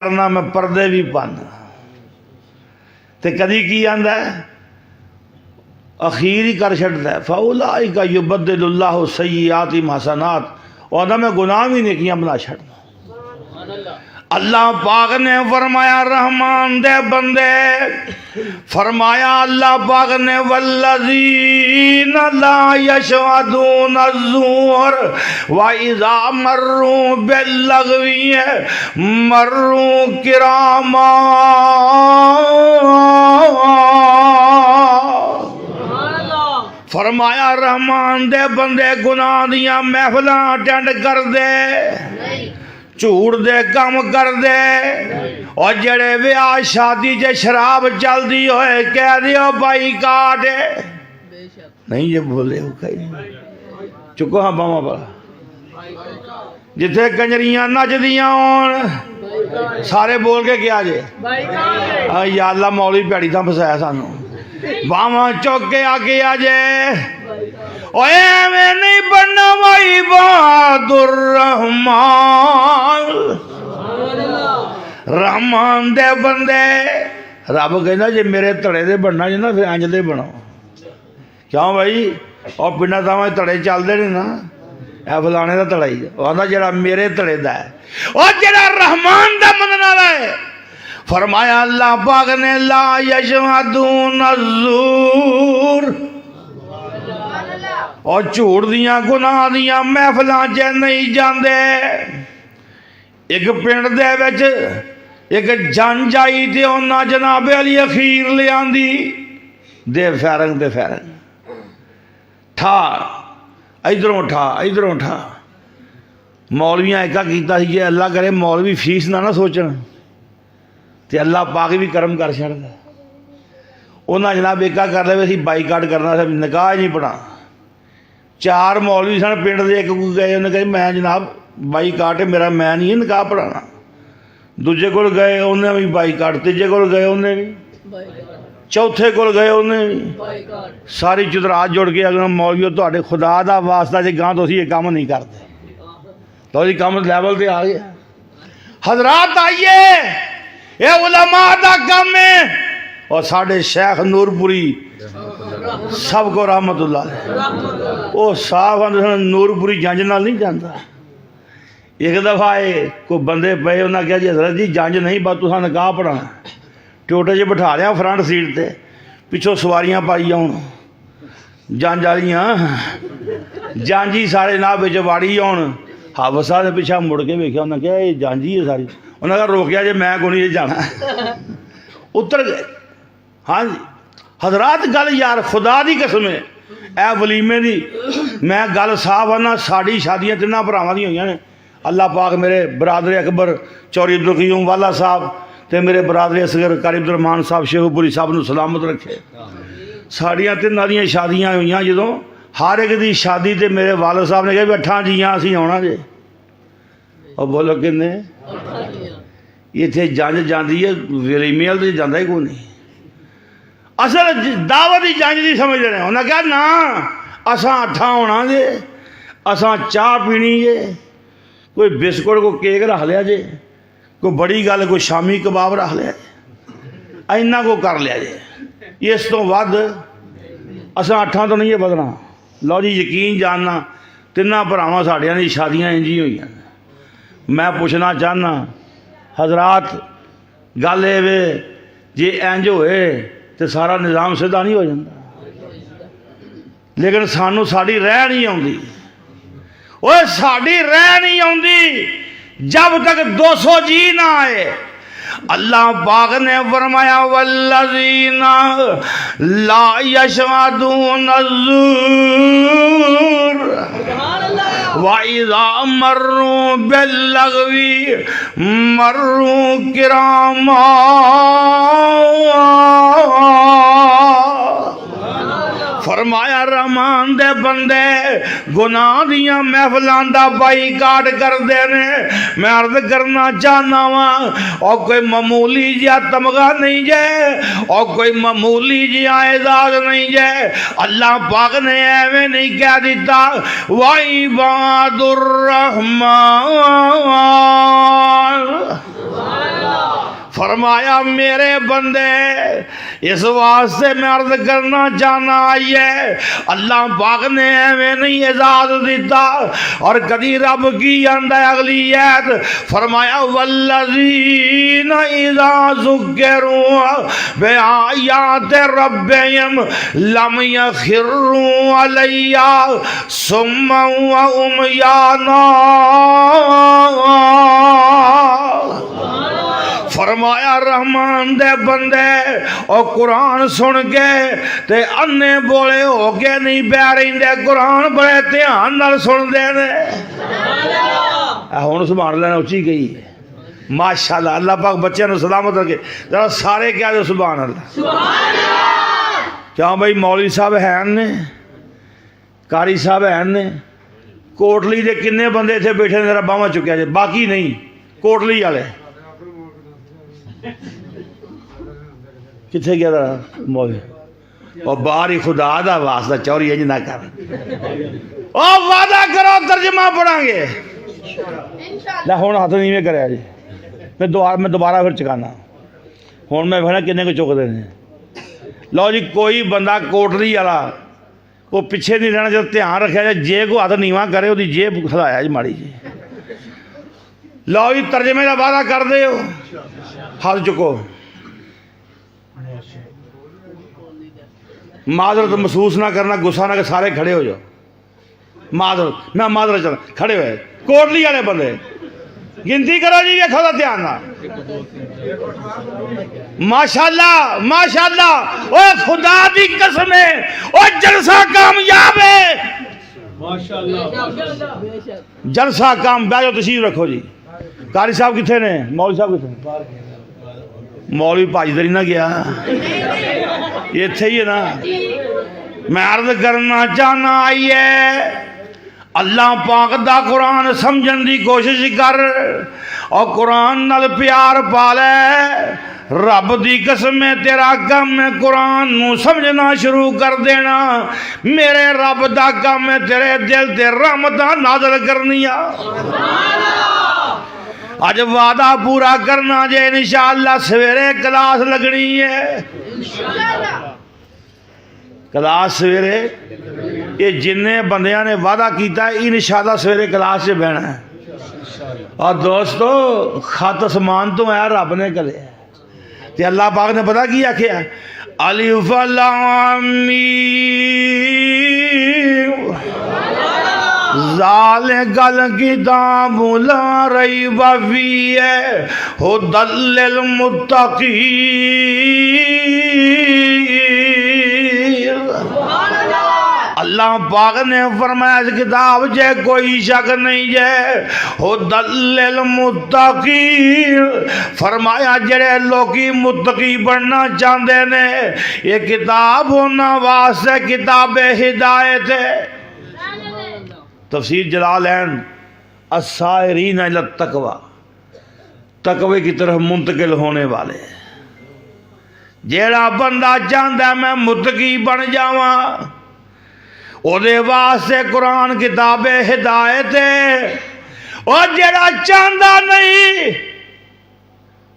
کرنا میں پردے بھی پانا تے کدی کی آندا ہے اخیر ہی کر چھڑدا ہے فاولائک یبدل اللہ سیئات حسنات اور میں گناہ بھی نیکیاں بنا چھڑنا۔ اللہ پاک نے فرمایا رحمان دے بندے فرمایا اللہ پاک نے والذین لا یشہدون الزور وَإِذَا مَرُّوا بِاللَّغْوِ مَرُّوا کِرَامًا۔ فرمایا رحمان دے بندے گناہ دیاں محفلاں اٹینڈ کر دے جھوٹ دے کم کر دے اور جڑے بیاہ شادی جے شراب چل دی ہوئے کہہ دیو بھائی کاٹے نہیں یہ بولے ہو کہیں چکو ہاں باما پڑا جتھے کنجریاں نچ دیاں ہون سارے بول کے کیا جے یا اللہ مولوی پیڑی تھا پسایا سانو باما چوک کے آگے آجے اوے میں نہیں بننا وائی عباد الرحمن رحمان دے بندے رب کہنا جی میرے تڑے دے بننا جی نا پھر انج دے بنو کیوں بھائی اور پنڈا تاویں تڑے چل دے نا اے فلانے دا تڑا ہی وہ جڑا میرے تڑے دا ہے اور جڑا رحمان دا مننا ہے فرمایا اللہ پاک نے لا یشہدون الزور اور جھوٹ دیاں گناہ دیاں محفلاں چ نہیں جاندے۔ ایک پنڈ دے وچ ایک جنج آئی تے انہاں جناب علی اخیر لے آندی دے فیرنگ ٹھا ادھروں ٹھا مولویاں ایکا کیتا سی کہ اللہ کرے مولوی فیس نہ سوچن تے اللہ پاک بھی کرم کر چھڑدا انہاں جناب ایکا کر لے سی بائی کاٹ کرنا سی نکاح نہیں پڑھا چار مولوی سن پنڈ دے ایک گئے انہیں کہا میں جناب بائی کاٹ میرا میں نہیں نکاح پڑھانا دوجے کول گئے انہیں بھی بائی کاٹ تیجے کول گئے انہیں بھی چوتھے کول گئے انہیں بھی ساری چترات جوڑ کے اگر مولویوں تواڈے خدا دا واسطہ جے گاں تو اسی یہ کام نہیں کرتے تو اسی کام لیول تے آ گیا حضرات آئیے یہ علماء دا کام ہے اور ساڑھے شیخ نور پوری سب کو رحمت اللہ وہ صاحب نور پوری جنج نال نہیں جانتا ایک دفعہ آئے کوئی بندے پے انہاں کہا جی حضرت جی جنج نہیں بات تساں نکاح پڑھانا ٹوٹے جے بٹھا لیا فرنٹ سیٹ تے پچھوں سواریاں پائی آن جنج والیاں جانجی سارے نہ بچ واڑی آن حافظہ نے پیچھا مڑ کے ویکھیا انہاں کہا یہ جانجی ہے ساری انہاں کہا روکیا جے میں کو نہیں جانا اتر گئے ہاں جی حضرات گل یار خدا دی قسم ہے اے ولیمے دی میں گل صاف آنا ساڑی شادیاں تنہاں بھراواں دی ہوئیاں نے اللہ پاک میرے برادر اکبر چوری عبدالقیوم والا صاحب تے میرے برادر اصغر قاری عبدالرحمان صاحب شیخ پوری صاحب نو سلامت رکھے ساڑیاں تنہاں دیاں شادیاں ہوئیاں جدوں ہر ایک دی شادی تے میرے والد صاحب نے کہا بھی 8 جیاں اسی آنا جے اور بولو کنے یہ تھے جانج جاندی ہے ولیمے والے تے جاندا ہی کوئی نہیں اصل دعوت ہی جانج دی سمجھ رہے ہیں انہاں کہا نا اساں 8 ہونا جے اساں چاہ پینی جے کوئی بسکٹ کو کیک رکھ لیا جے کوئی بڑی گل کوئی شامی کباب رکھ لیا جے اینا کو کر لیا جے اس تو ود اساں 8 تو نہیں ہے بدنا لو جی یقین جاننا تنہاں بھراواں ساڈیاں دی شادیاں انجی ہوئی ہیں میں پوچھنا چاہنا حضرات گل اے وے جے انج ہوئے تو سارا نظام سیدھا نہیں ہو جاتا لیکن سانو ساڑی رہ نہیں آؤندی اوہ ساڑی رہ نہیں آؤندی جب تک 200 جی نہ آئے اللہ پاک نے فرمایا والذین لا یشہدون الزور وَإِذَا مَرُّوا بِاللَّغْوِ مَرُّوا کِرَامًا۔ فرمایا رحمان دے بندے گناہ دیاں محفلان دا بائی کاٹ کر دینے میں عرض کرنا چاہنا ہوں اور کوئی معمولی جیا تمغہ نہیں جائے اور کوئی معمولی جیا اعزاز نہیں جائے اللہ پاک نے ایویں نہیں کہہ دیتا وَعِبَادُ الرَّحْمَنِ فرمایا میرے بندے اس واسطے میں عرض کرنا چاہنا آئی ہے اللہ پاک نے ایویں نہیں اجازت دیتا اور کدی رب کی آندا اگلی آیت فرمایا والذین اذا ذکروا بآیات ربہم لم یخروا علیہا صما وعمیانا فرمایا رحمان دے بندے او قرآن سن کے تے انے بولے ہو کے نہیں پیا رہندے قرآن بڑے دھیان نال سن دے نے ہن سبحان اللہ اچھی گئی ماشاءاللہ اللہ پاک بچیاں نو سلامت رکھے ذرا سارے کہہ دو سبحان اللہ سبحان اللہ کیوں بھائی مولوی صاحب ہیں نے قاری صاحب ہیں نے کوٹلی دے کنے بندے تھے بیٹھے نے ذرا باواں چکیا جائے باقی نہیں کوٹلی والے کتنے گیا تھا مولوی اور باہر ہی خدا دا واسطہ چوری ہے نہ کر او وعدہ کرو ترجمہ پڑھاں گے لے ہن ہاتھ نہیں میں کریا جی میں دوبارہ پھر چکانا ہن میں بھنا کنے کو چک دینے لو جی کوئی بندہ کوٹلی والا وہ پیچھے نہیں رہنا جب دھیان رکھا جائے جے کو ہاتھ نیواں کرے وہ جیب کھلایا جی ماڑی جی لو جی ترجمے کا وعدہ کر دے ہو ہاتھ چکو معذرت محسوس نہ کرنا غصہ نہ کہ سارے کھڑے ہو جاؤ معذرت میں معذرت چل کھڑے ہوئے کوٹلی والے بندے گنتی کرو جی ویکھو دا دھیان نہ ماشاءاللہ ماشاءاللہ اوے خدا دی قسم ہے او جلسہ کامیاب ہے جلسہ کام بیٹھو تشریف رکھو جی قاری صاحب کتنے نے مولوی صاحب کتنے مولوی پاجدری نہ گیا یہ تھے ہی ہے نا میں عرض کرنا چاہنا آئی ہے اللہ پاک دا قرآن سمجھن دی کوشش کر اور قرآن نال پیار پالے رب دی قسم ہے تیرا کم ہے قرآن نو سمجھنا شروع کر دینا میرے رب دا کم ہے تیرے دل تے رحمتاں نازل کرنیا آج وعدہ پورا کرنا جے انشاءاللہ سویرے کلاس لگنی ہے کلاس سویرے یہ جننے بندیاں نے وعدہ کیتا ہے انشاءاللہ سویرے کلاس سے بہنا ہے اور دوستو خط اسمان تو ہے رب نے کرے تے اللہ پاک نے پتہ کیا کیا الف لام میم ذالک الکتاب لا ریب فیہ ھدی للمتقین اللہ پاک نے فرمایا اس کتاب جے کوئی شک نہیں جے ھدی للمتقین فرمایا جڑے لوگی متقی بننا چاہتے نے یہ کتاب ہونا واسطے کتاب ہدایت ہے تفسیر جلالین السائرین الی التقوی تقوی کی طرف منتقل ہونے والے جیڑا بندہ چاہتا ہے میں متقی بن جاواں او دے واسطے قرآن کتاب ہدایت ہے اور جیڑا چاہتا نہیں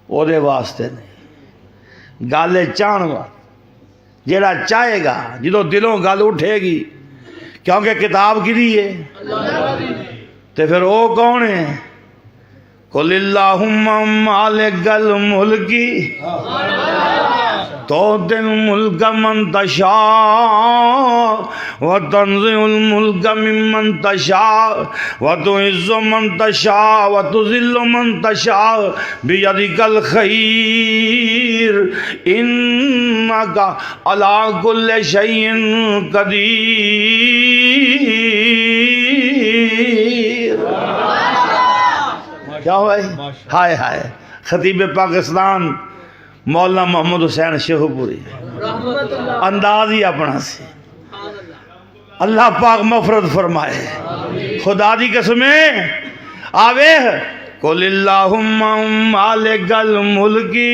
او دے واسطے نہیں گل چاہنا جیڑا چاہے گا جدو دلوں گل اٹھے گی کیونکہ کتاب کی دی ہے تے پھر وہ کون ہے قل اللہم مالک الملکی تؤتی الملک من تشاء وتنزع الملک ممن تشاء وتعز من تشاء وتذل من تشاء بیدک الخیر انک علی کل شیء قدیر کیا ہوا ہے ہائے ہائے خطیب پاکستان مولانا محمد حسین شیخو پوری انداز ہی اپنا سے اللہ پاک مغفرت فرمائے خدا دی قسمیں آوے قل اللہم مالک الملکی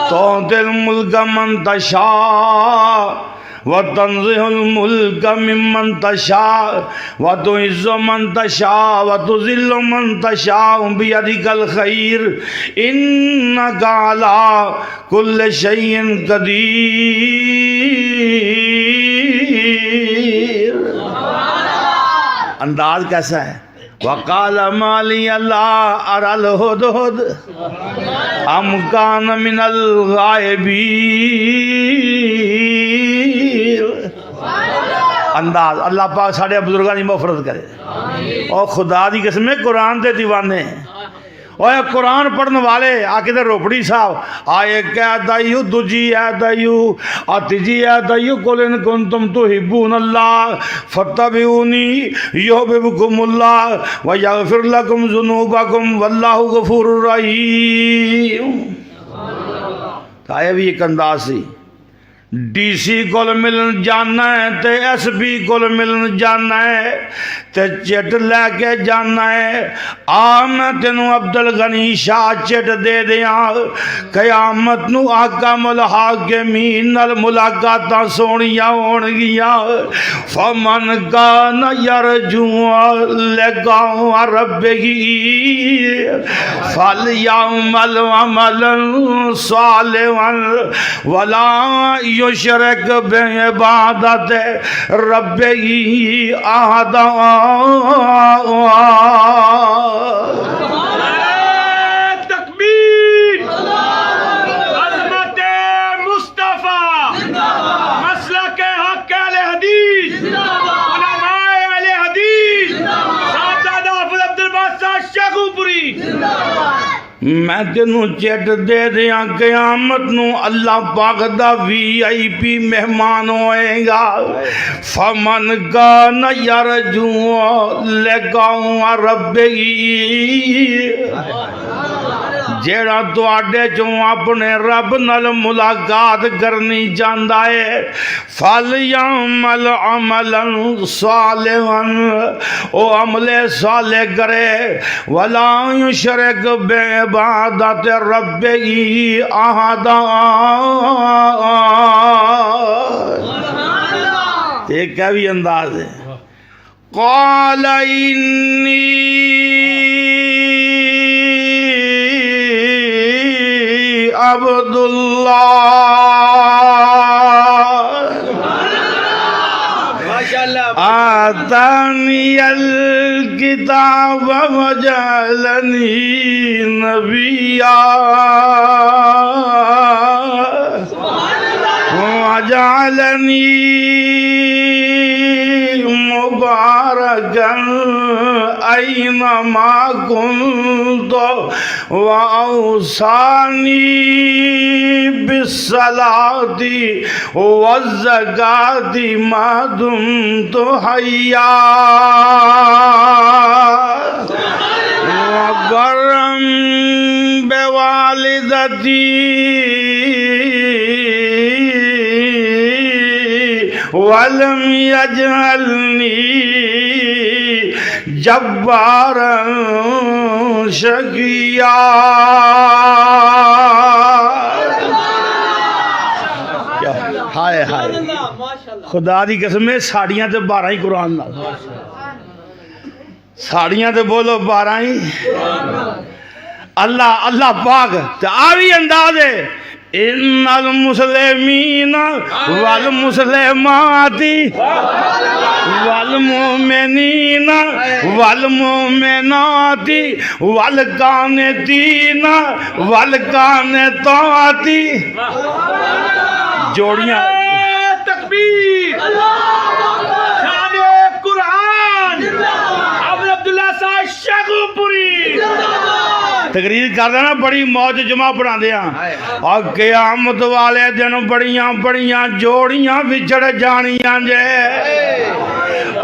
تؤتی الملک من تشاء وتنزع الملك ممن تشاء وتعز من تشاء وتذل من تشاء بيدك الخير إنك على كل شيء قدير. انداز کیسا ہے؟ وقال ما لي لا أرى الهدهد أم كان من الغائبين. انداز اللہ پاک ساڑھے بزرگاں دی مغفرت کرے. اور خدا دی قسم ہے قرآن دے دیوانے اور قرآن پڑھنے والے آکے دے روپڑی صاحب آئے کہہ دائیو دجی اے دائیو آتیجی اے دائیو قل ان کنتم تحبون اللہ فتبعونی یحببکم اللہ ویغفر لکم ذنوبکم واللہ غفور الرحیم. آئے بھی ایک انداز سی ڈی سی کول ملن جانا ہے تے ایس پی کول ملن جانا ہے تے چٹ لے کے جانا ہے. میں تینوں عبدالغنی شاہ چٹ دے دیاں قیامت نو حکم الحاکمین نال ملاقاتاں سونیاں ہون گیاں. فمن کان یرجو لقاء ربہ فلیعمل عملا صالحا ولا یشرک بعبادت ربہ احدا. تکبیر. عظمت مصطفیٰ مسلک حق اہل حدیث علماء اہل حدیث سادہ حافظ عبدالباسط شیخوپوری. میں تینوں چٹ دے دیاں قیامت نو اللہ پاک دا وی آئی پی مہمان ہوئے گا. فمن کان یرجو لقاء ربہ جیڑا تواڈے چوں اپنے رب نال ملاقات کرنی چاہندا ہے فلیعمل عملا صالحا او عمل صالح کرے ولا یشرک بعبادت ربہ احدا. ایک کیا بھی انداز ہے. قال انی عبد اللہ آتانی الکتاب وجعلنی نبیا وجعلنی مبارکا اینما کنت وأوصانی بالصلاة والزکاة ما دمت حیا وبرا بوالدتی ولم يجعلني جبارا شقيا. ہائے ہائے خدا دی قسم ہے ساڑیاں تے 12 ہی قرآن نال ساڑیاں تے بولو 12 ہی اللہ اللہ پاک تے آوی انداز ہے. ان المسلمین والمسلمات والمؤمنین والمؤمنات والقانتین والقانتات. جوڑیاں. تکبیر. شان قرآن حافظ عبداللہ صاحب شیخوپوری تقریر کر دینا بڑی موج جمعہ پڑھا دیا اور قیامت والے دن بڑیاں بڑیاں جوڑیاں وچھڑ جانیاں جے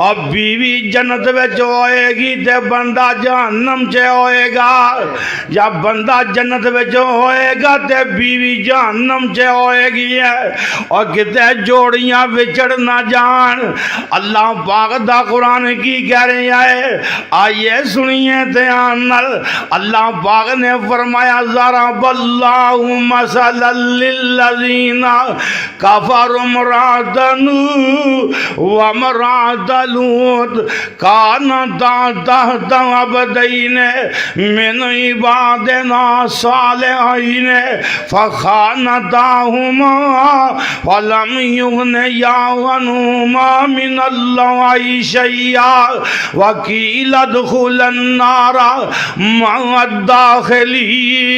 اور بیوی جنت وچ ہوئے گی تے بندہ جہنم چ ہوئے گا، یا بندہ جنت وچ ہوئے گا تے بیوی جہنم چ ہوئے گی ہے، اور کتے جوڑیاں وچڑ نہ جان۔ اللہ پاک دا قرآن کی کہہ رہے ہیں، آئیے سنیے دھیان نال۔ اللہ پاک نے فرمایا ضرب اللہ مثلا للذین کفروا امرأۃ نوح وامرأۃ لوط کانتا تحت عبدین من عبادنا صالحین فخانتاہما فلم یغنیا عنہما من اللہ شیئا وقیل ادخلا النار مع الداخلین۔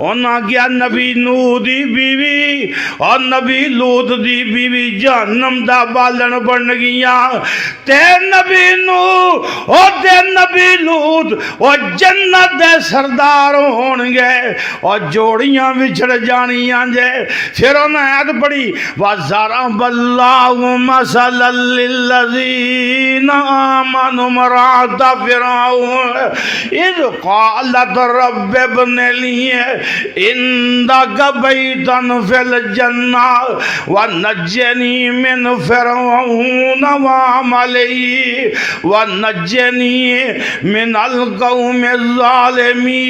انہاں کیا نبی نوح دی بیوی اور نبی لوط دی بیوی جہنم دا بالن بن گیا، تے نبی نوح اور تے نبی لوط اور جنت دے سردار ہون گے اور جوڑیاں وچھڑ جانیاں جے۔ پھر انہاں آیت پڑھی وَضَرَبَ اللَّهُ مَثَلًا لِلَّذِينَ آمَنُوا امرأۃ فِرْعَوْنَ إِذْ قَالَتْ رَبِّ ابْنِ لِي عندك بيتا في الجنة ونجني من فرعون وعمله ونجني من القوم الظالمين۔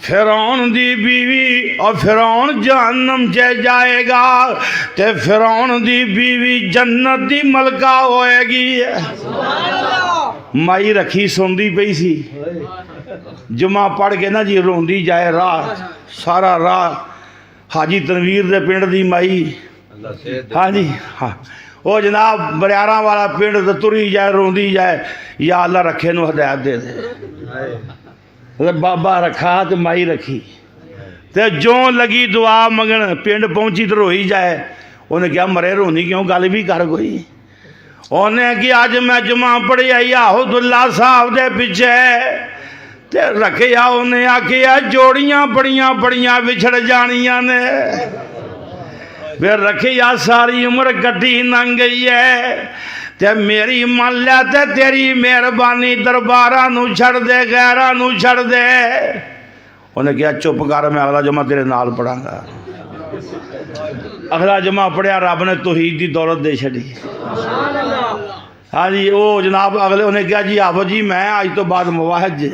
فرعون دی بیوی اور فرعون جہنم چے جائے گا تے فرعون دی بیوی جنت دی ملکہ ہوئے گی۔ مائی رکھی سوندی پئی سی، جمعہ پڑھ کے نا جی روندی جائے راہ، سارا راہ حاجی تنویر دے پنڈ دی مائی، ہاں جی ہاں وہ جناب بریاراں والا پنڈ تے تری جائے روندی جائے، یا اللہ رکھے نو ہدایت دے دے۔ بابا رکھا تے مائی رکھی تے جو لگی دعا منگن پنڈ پہنچی تو روئی جائے۔ انہیں کیا مرے رونی کیوں، گل بھی کر کوئی۔ انہیں کہ آج میں جمعہ پڑھی آئی آہد اللہ صاحب دے پیچھے تے رکھیا، انہیں آکھیا جوڑیاں بڑیاں بڑیاں وچھڑ جانیاں نے، پھر رکھیا ساری عمر کٹی ننگ گئی ہے تے میری من لیا تے تیری مہربانی درباراں نو چھڑ دے غیراں نو چھڑ دے۔ انہیں کہا چپ کر، میں اگلا جمعہ تیرے نال پڑھاں گا۔ اگلا جمعہ پڑھیا، رب نے توحید دی دولت دے چھڑی۔ ہاں جی وہ جناب اگلے انہیں کہا جی آفو جی میں آج تو بعد مواحد جے۔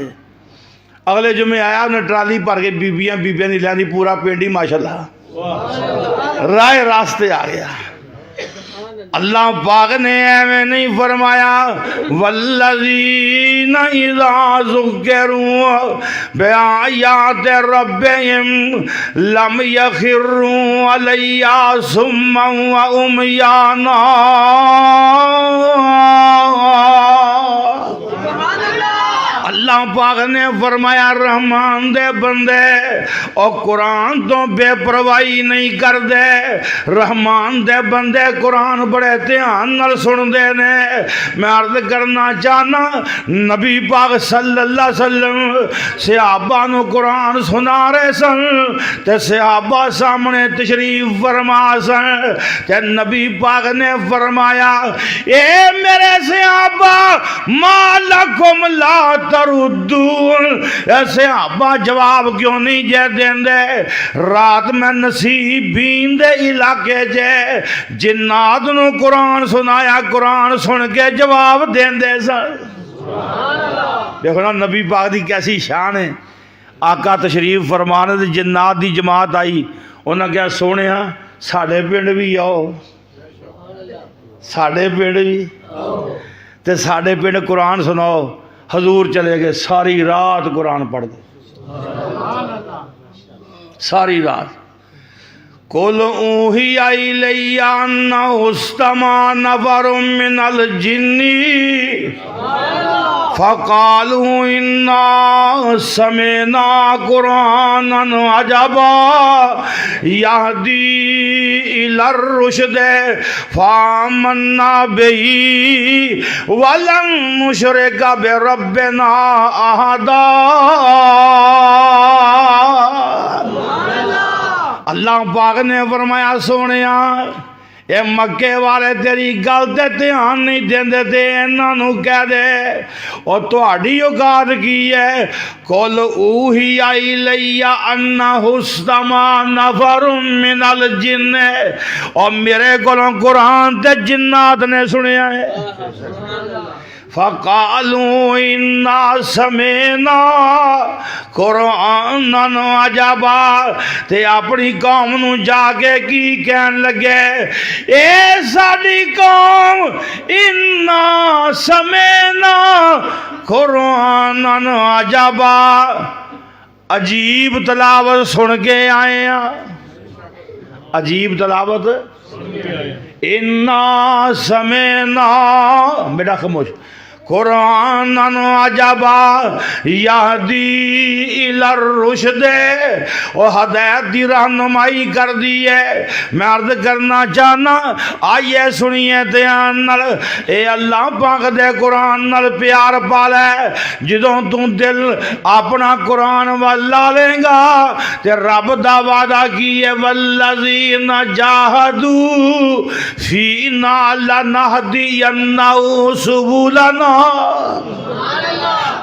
اگلے جمعے آیا انہیں ٹرالی پر کے بیبیاں نہیں لیندی، پورا پینڈی ماشاءاللہ رائے راستے آ گیا۔ اللہ پاک نے ایویں نہیں فرمایا والذین اذا ذکروا بآیات ربہم لم یخروا علیہا صما وعمیانا۔ اللہ پاک نے فرمایا رحمان دے بندے اور قرآن تو بے پرواہی نہیں کر دے، رحمان دے بندے قرآن بڑے دھیان نال سن دے نے۔ میں عرض کرنا چاہنا نبی پاک صلی اللہ علیہ وسلم صحابہ نو قرآن سنا رہے سن تے صحابہ سامنے تشریف فرما سن تے نبی پاک نے فرمایا اے میرے صحابہ ما لکم لا تردون، اے صحابہ جواب کیوں نہیں جے دین دے؟ رات میں نصیبین دے علاقے جے جنات نو قرآن سنایا، قرآن سن کے جواب دین دے سن۔ دیکھو نا نبی پاک دی کیسی شان ہے۔ آقا تشریف فرمانے دے جنات دی جماعت آئی، انہاں کیا سونے ہاں ساڑھے پنڈ بھی آؤ، ساڑھے پنڈ بھی تے ساڑھے پنڈ قرآن سناؤ۔ حضور چلے گئے، ساری رات قرآن پڑھ دے، ساری رات۔ قُلْ أُوحِيَ إِلَيَّ أَنَّهُ اسْتَمَعَ نَفَرٌ مِّنَ الْجِنِّ فقالوا انا سمعنا قرانا عجبا يهدي الى الرشد فآمنا به ولن نشرك بربنا احدا. اللہ پاک نے فرمایا سونیا اے مکے والے تیری گل تے دھیان نہیں دیندے تے انہاں نوں کہہ دے او تہاڈی اوقات کی ہے. قل اوحی الی انہ استمع نفر من الجن، اور میرے کولوں قرآن تے جنات نے سنیا ہے. فقالوا انا سمعنا قرآنا عجبا، تے اپنی قوم نو جا کے کی کہن لگے اے ساڈی قوم انا سمعنا قرآنا عجبا، عجیب تلاوت سن کے آئے ہیں. عجیب تلاوت انا سمعنا، بیٹا خاموش، قرآن عجبا یہدی الی الرشد، وہ ہدایت دی رہنمائی کر دی ہے. میں عرض کرنا چاہنا آئیے سنیے دھیان نال، اے اللہ پاک دے قرآن نال پیار پالا ہے. جدوں تو دل اپنا قرآن والا لیں گا تے رب دا وعدہ کی ہے والذین جاہدوا فینا لنہدینہم سبلنا.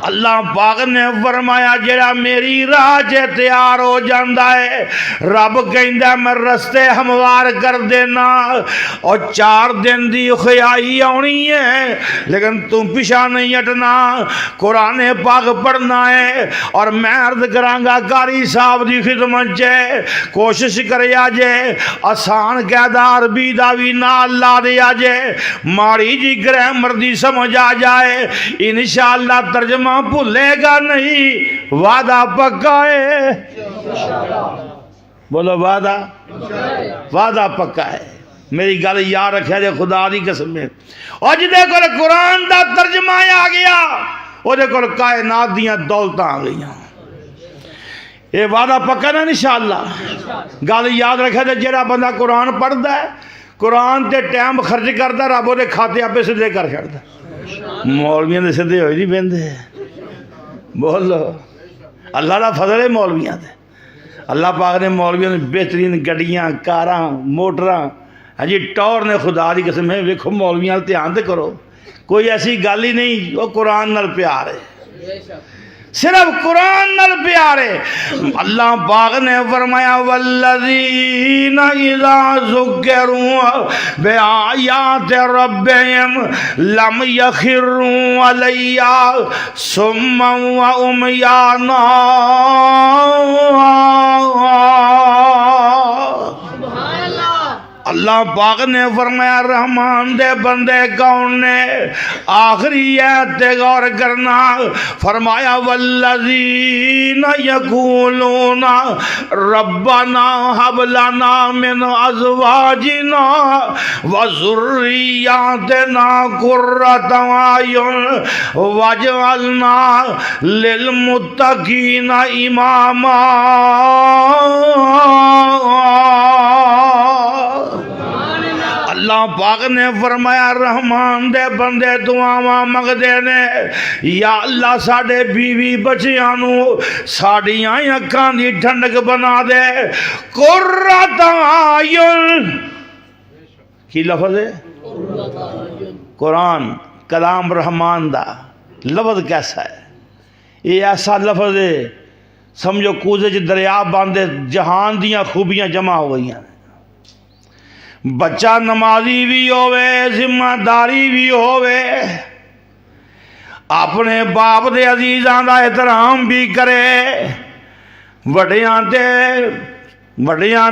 اللہ پاک نے فرمایا جڑا میری راہ چ تیار ہو جاندا ہے، رب کہندا میں رستے ہموار کر دینا. اور 4 دن دی خیائی آنی ہے لیکن تم پیچھا نہیں ہٹنا، قرآن پاک پڑھنا ہے. اور میں عرض کراں گا قاری صاحب دی خدمت چ کوشش کریا جے آسان قاعدہ عربی دا وی نال لا دیا جے، ماڑی جی گرامر دی سمجھ آ جائے انشاءاللہ ترجمہ بھولے گا نہیں. وعدہ پکا ہے، بولو وعدہ، وعدہ پکا ہے. میری گل یاد رکھا جے خدا دی قسم ہے. اور جدے کول قرآن دا ترجمہ آ گیا او دے کول کائنات دیاں دولتاں آ گئیاں. یہ وعدہ پکا نا انشاءاللہ. گل یاد رکھا جے جڑا بندہ قرآن پڑھدا ہے، قرآن تے ٹائم خرچ کردا، رب دے کھاتے آپے سدھے کر چھڑدا. مولویاں دے سدھے ہوئی نہیں بہندے. بولو اللہ دا فضل ہے مولویاں دے. اللہ پاک نے مولویاں نے بہترین گڈیاں، کاراں، موٹراں، ہاں جی ٹور نے. خدا دی قسم ہے ویکھو مولویاں دھیان تے کرو، کوئی ایسی گل ہی نہیں. وہ قرآن نال پیار ہے، صرف قرآن نال پیار ہے. اللہ پاک نے فرمایا والذین اذا ذکروا بآیات ربہم لم یخروا علیہا صما وعمیانا. اللہ پاک نے فرمایا رحمان دے بندے کون نے؟ آخری آیت تے غور کرنا. فرمایا والذین یقولون ربنا ھب لنا من ازواجنا وذریاتنا قرۃ اعین واجعلنا للمتقین اماما. اللہ پاک نے فرمایا رحمان دے بندے دعاواں منگدے نے یا اللہ ساڈے بیوی بچیاں نو ساڈیاں اکھاں دی ٹھنڈک بنا دے. قرۃ اعین کی لفظ ہے؟ قرآن کلام رحمان دا لفظ کیسا ہے؟ یہ ایسا لفظ ہے سمجھو کوزے چ دریا باندھے جہان دیاں خوبیاں جمع ہو گئی ہیں. بچہ نمازی بھی ہوئے، ذمہ داری بھی ہوئے، اپنے باپ دے عزیزاں دا احترام بھی کرے، وڈیاں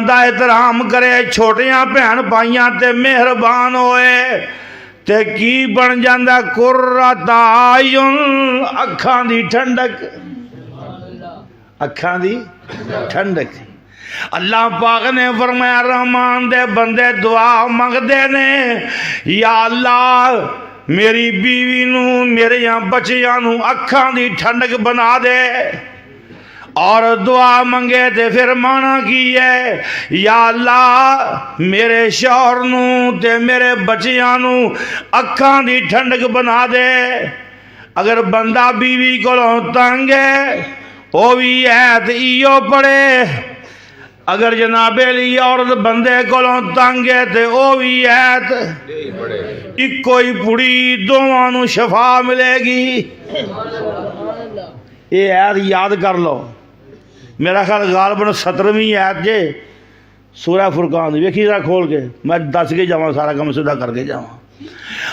دا احترام کرے، چھوٹیاں بہن بھائیاں تے مہربان ہوئے تے کی بن جاندا قرۃ اعین اکھاں دی ٹھنڈک. اکھاں دی ٹھنڈک. اللہ پاک نے فرمایا رحمان دے بندے دعا منگدے نے یا اللہ میری بیوی نو میرے بچیاں نو اکھاں دی ٹھنڈک بنا دے اور دعا منگے تے پھر مانا کی ہے یا اللہ میرے شوہر نو تے میرے بچیاں نو اکھاں دی ٹھنڈک بنا دے اگر بندہ بیوی کو تنگ ہے وہ بھی ایت ایو پڑے اگر جناب علی عورت بندے کو تنگ ہے تے وہ بھی ایت ایک کوئی پڑی دونوں نو شفا ملے گی یہ ایت یاد کر لو میرا خیال غالباً 17ویں ایت جے سورہ فرقان دی ویکھی ذرا کھول کے میں دس کے جاواں سارا کام سیدھا کر کے جاواں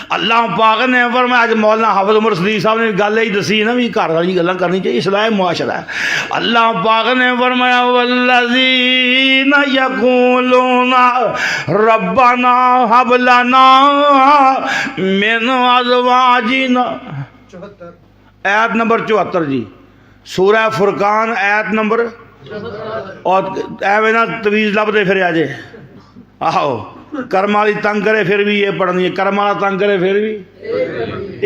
اللہ پاک نے فرمایا اج مولانا حافظ عمر صدیق صاحب نے گل ہی دسی نا بھی گھر والی گلاں کرنی چاہیے اصلاح معاشرہ ہے اللہ پاک نے فرمایا والذین یقولون ربنا هب لنا من ازواجنا آیت نمبر 74 جی سورہ فرقان آیت نمبر اور ایویں نہ تویز لب دے پھر آجے آہو کرم والی تنگ کرے پھر بھی یہ پڑھنی ہے کرم والا تنگ کرے پھر بھی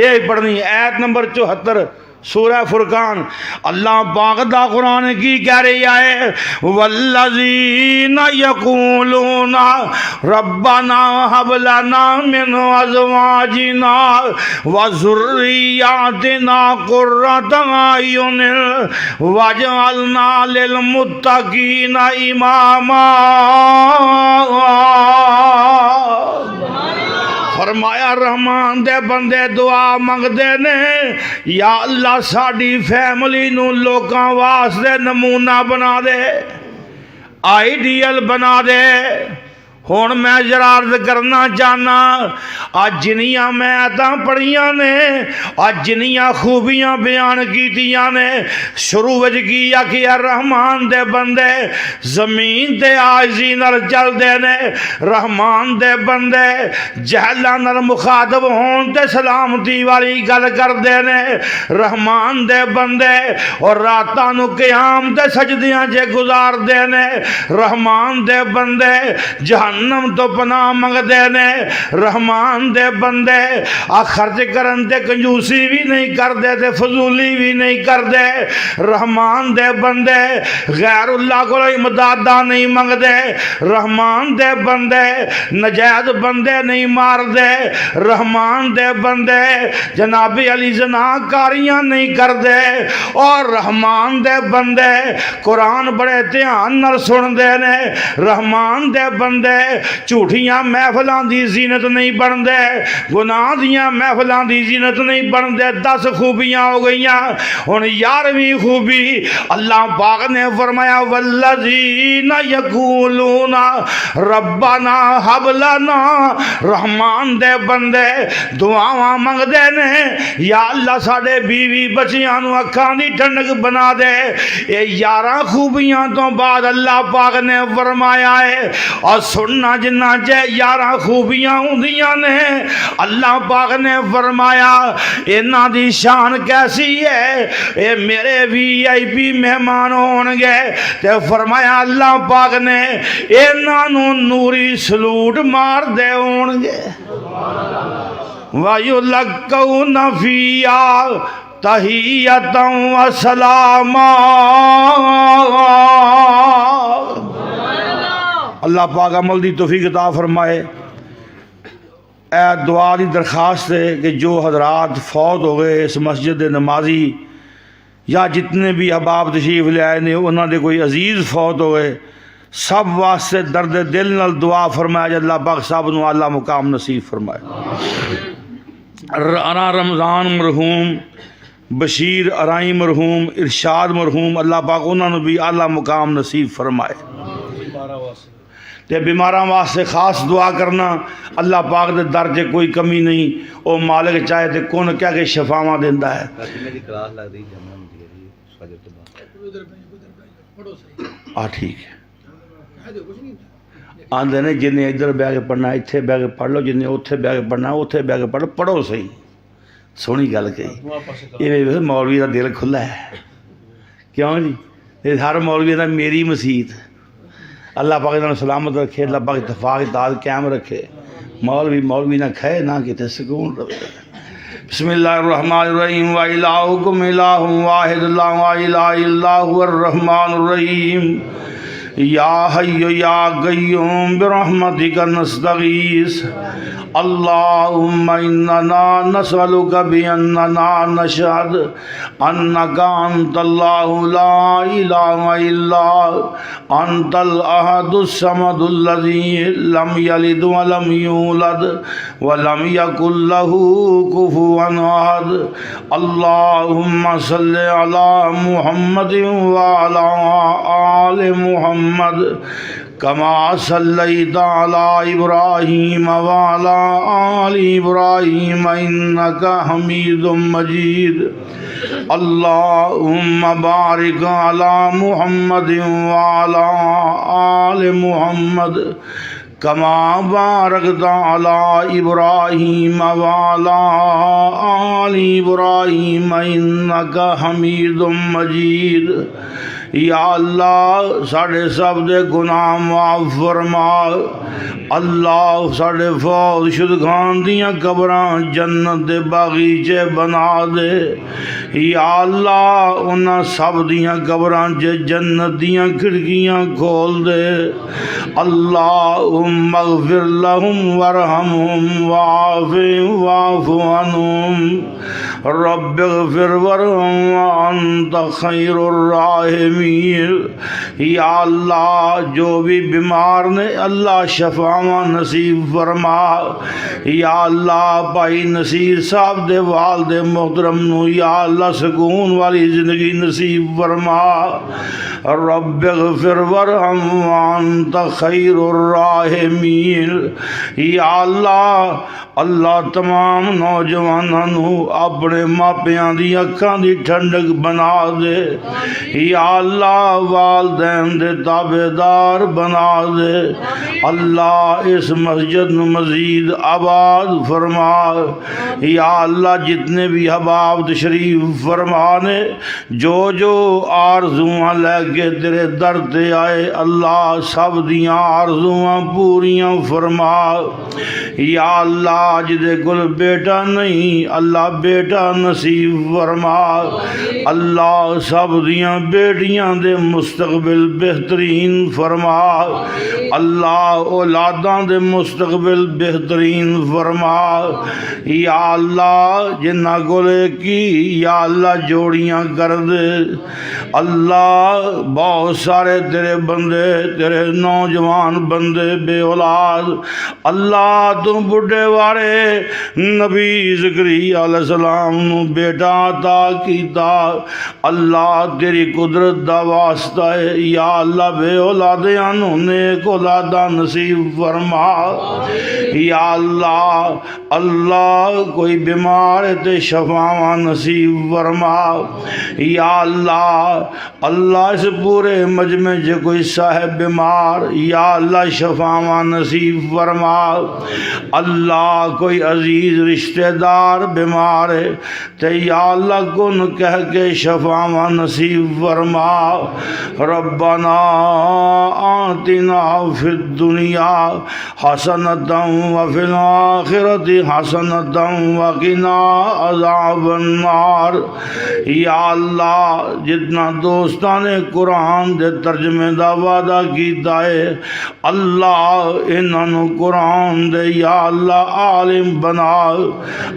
یہ پڑھنی ہے آیت نمبر 74 سورہ فرقان اللہ پاک دا قرآن کی کہہ رہی ہے والذین یقولون ربنا هب لنا من ازواجنا وذریاتنا قرۃ اعین واجعلنا للمتقین اماما فرمایا رحمان دے بندے دعا منگدے نے یا اللہ ساڈی فیملی نو لوکاں واسطے نمونہ بنا دے آئیڈیل بنا دے ہون میں ذرا عرض کرنا چاہنا آج جنیاں میں آیتاں پڑھیاں نے آج جنیاں خوبیاں بیان کیتیاں نے شروع وچ کیا کہ رحمان دے بندے زمین تے عاجزی نال چل دے نے رحمان دے بندے جہلاں نال مخاطب ہون تے سلامتی والی گل کر دے نے رحمان دے بندے اور راتاں نو قیام تے سجدیاں جے گزار دے نے رحمان دے بندے جہنم تو پناہ منگ دے نے رحمان دے بندے آ خرچ کرن تے کنجوسی بھی نہیں کر دے تے فضولی بھی نہیں کر دے رحمان دے بندے غیر اللہ کو امدادہ نہیں منگ دے رحمان دے بندے نجائز بندے نہیں مار دے رحمان دے بندے جناب علی زنا کاریاں نہیں کر دے اور رحمان دے بندے قرآن بڑے دھیان نال سن دے نے رحمان دے بندے جھوٹیاں محفلاں دی زینت نہیں بن دے گناہ دیاں محفلاں دی زینت نہیں بن دے 10 خوبیاں ہو گئیاں ہن 11ویں خوبی اللہ پاک نے فرمایا والذین یقولون ربنا هب لنا رحمان دے بندے دعاواں منگ دے نے یا اللہ ساڈے بیوی بچیاں نو اکھاں دی ٹھنڈک بنا دے اے 11 خوبیاں تو بعد اللہ پاک نے فرمایا ہے اور سننا جنہ چے 11 خوبیاں ہوندیاں نے اللہ پاک نے فرمایا انہاں دی شان کیسی ہے اے میرے VIP مہمان ہون گے تے فرمایا اللہ پاک نے انہاں نو نوری سلوٹ مار دے ہون گے وَيُلَقَّوْنَ فِيهَا تَحِيَّةً وَسَلَامًا اللہ پاک عمل دی توفیق عطا فرمائے اے دعا دی درخواست ہے کہ جو حضرات فوت ہو گئے اس مسجد نمازی یا جتنے بھی احباب تشریف لے آئے نے انہوں نے کوئی عزیز فوت ہو گئے سب واسطے درد دل نال دعا فرمایا کہ اللہ پاک صاحب نو اعلیٰ مقام نصیب فرمائے رانا رمضان مرحوم بشیر ارائی مرحوم ارشاد مرحوم اللہ پاک انہوں نے بھی اعلیٰ مقام نصیب فرمائے تے بیماراں واسطے خاص دعا کرنا اللہ پاک دے در چ کوئی کمی نہیں او مالک چاہے تے کون کیا کہ شفاواں دیندا ہے ٹھیک ہے آندے نے جنہیں ادھر بہ کے پڑھنا اتھے بہ کے پڑھ لو جنہیں اتھے بہ کے پڑھنا اتھے بہ کے پڑھو پڑھو صحیح سونی گل کہی یہ مولوی دا دل کھلا ہے کیوں جی ہر مولوی دا میری مسیت اللہ پاک انہوں نے سلامت رکھے اللہ پاک اتفاق اتحاد قائم رکھے مولوی نہ کھائے نہ کتے سکون رہے بسم اللہ الرحمن الرحیم وَإِلَٰهُكُمْ إِلَٰهٌ وَاحِدٌ لَّا إِلَٰهَ إِلَّا هُوَ الرَّحْمَٰنُ الرَّحِيمُ یا حی یا قیوم برحمتک نستغیث اللہم اننا نسألک بأننا نشہد انک انت اللہ لا الہ الا انت الاحد الصمد الذی لم یلد ولم یولد ولم یکن له کفوا احد اللہم صل علی محمد وعلی آل محمد کما صلیت علی ابراہیم وعلی آل ابراہیم انک حمید مجید اللہم بارک علی محمد وعلی آل محمد کما بارکت علی ابراہیم وعلی آل ابراہیم انک حمید مجید یا اللہ ساڑھے سب دے گناہ معاف فرما اللہ ساڑھے فوت شدگان دیاں قبراں جنت دے باغیچے بنا دے یا اللہ انہاں سب دیاں قبراں جنت دیاں کھڑکیاں کھول دے اللہم اغفر لہم ورحمہم وعافہم واعف عنہم رب اغفر ورحم وانت خیر الراحمین یا اللہ جو بھی بیمار نے اللہ شفاواں نصیب فرما یا اللہ بھائی نصیر صاحب دے والد محترم نو یا اللہ سکون والی زندگی نصیب فرما رب اغفر ورحم وانت خیر الراحمین یا اللہ اللہ تمام نوجوانوں نو اپنے ماپیاں دی اکھاں دی ٹھنڈک بنا دے یا اللہ والدین دے تابعدار بنا دے اللہ اس مسجد نو مزید آباد فرما یا اللہ جتنے بھی حباب تشریف فرمانے جو آرزواں لے کے تیرے در تے آئے اللہ سب دیاں آرزواں پوریاں فرما یا اللہ جدے کل بیٹا نہیں اللہ بیٹا نصیب فرما اللہ سب دیاں بیٹیاں دے مستقبل بہترین فرما اللہ اولاداں دے مستقبل بہترین فرما یا اللہ جنہ گولے کی یا اللہ جوڑیاں کر دے اللہ بہت سارے تیرے بندے تیرے نوجوان بندے بے اولاد اللہ تو بڑھے وارے نبی زکریا علیہ السلام نو بیٹا عطا کیتا اللہ تیری قدرت دا واسطہ ہے یا اللہ بے اولادیاں نو نیک اولاداں نصیب فرما یا اللہ اللہ کوئی بیمار ہے تے شفاواں نصیب فرما یا اللہ اللہ اس پورے مجمع جو کوئی صاحب بیمار یا اللہ شفاواں نصیب فرما اللہ کوئی عزیز رشتہ دار بیمار ہے تے یا اللہ کن کہہ کے شفاواں نصیب فرما ربنا آتنا فی الدنیا حسنۃ وفی الآخرۃ حسنۃ وقنا عذاب النار یا اللہ جتنا دوستان قرآن دے ترجمے دا وعدہ کیتا ہے اللہ انہاں نو قرآن دے یا اللہ عالم بنا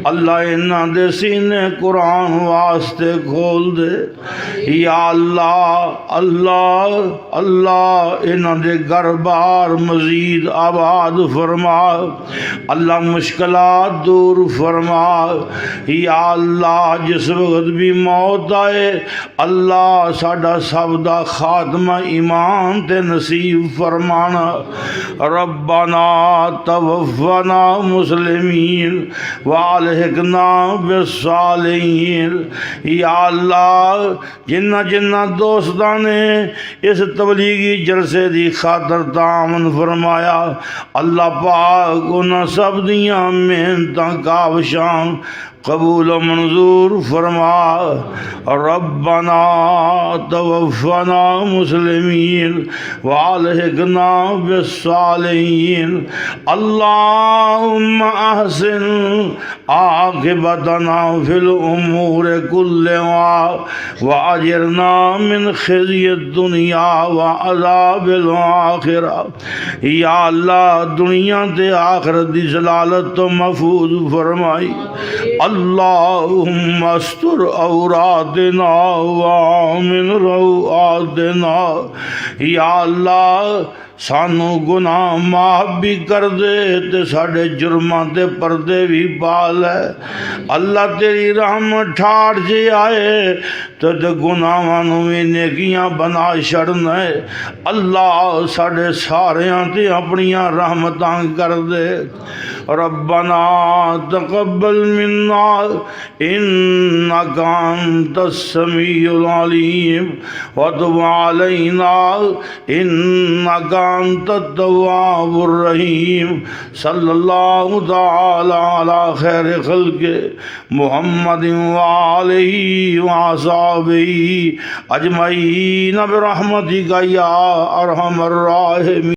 اللہ انہاں دے سینے قرآن واسطے کھول دے یا اللہ اللہ اللہ انہاں دے گھر بار مزید آباد فرما اللہ مشکلات دور فرما یا اللہ جس وقت بھی موت آئے اللہ ساڈا سب دا خاتمہ ایمان تے نصیب فرمانا ربنا توفنا مسلمین والحقنا بالصالحین یا اللہ جنہ دوستاں نے اس تبلیغی جلسے دی خاطر تعاون فرمایا اللہ پاک انہاں سب دیاں محنتاں کاوشاں قبول و منظور فرما ربنا توفنا مسلمین والحقنا بالصالحین اللہم احسن عاقبتنا فی الامور کلها واجرنا من خزی الدنیا وعذاب الاخرہ. یا اللہ دنیا تے آخرت دی ضلالت تو محفوظ فرمائی. اللہم استر عوراتنا وآمن روآتنا. یا اللہ سانو گناہ معاف بھی کر دے تے ساڑے جرماں تے پردے بھی پال ہے. اللہ تیری رحمت ٹھاڑ سے آئے تو گناہاں بھی نیکیاں بنا چھڑنا ہے. اللہ ساڑے ساریاں تے اپنیاں رحمتاں کر دے. ربنا تقبل منا انک انت السمیع العلیم وتب علینا انک انت التواب الرحیم. صلی اللہ تعالی علی خیر خلق محمد وآلہ وصحبہ اجمعین برحمتک یا ارحم الراحمین.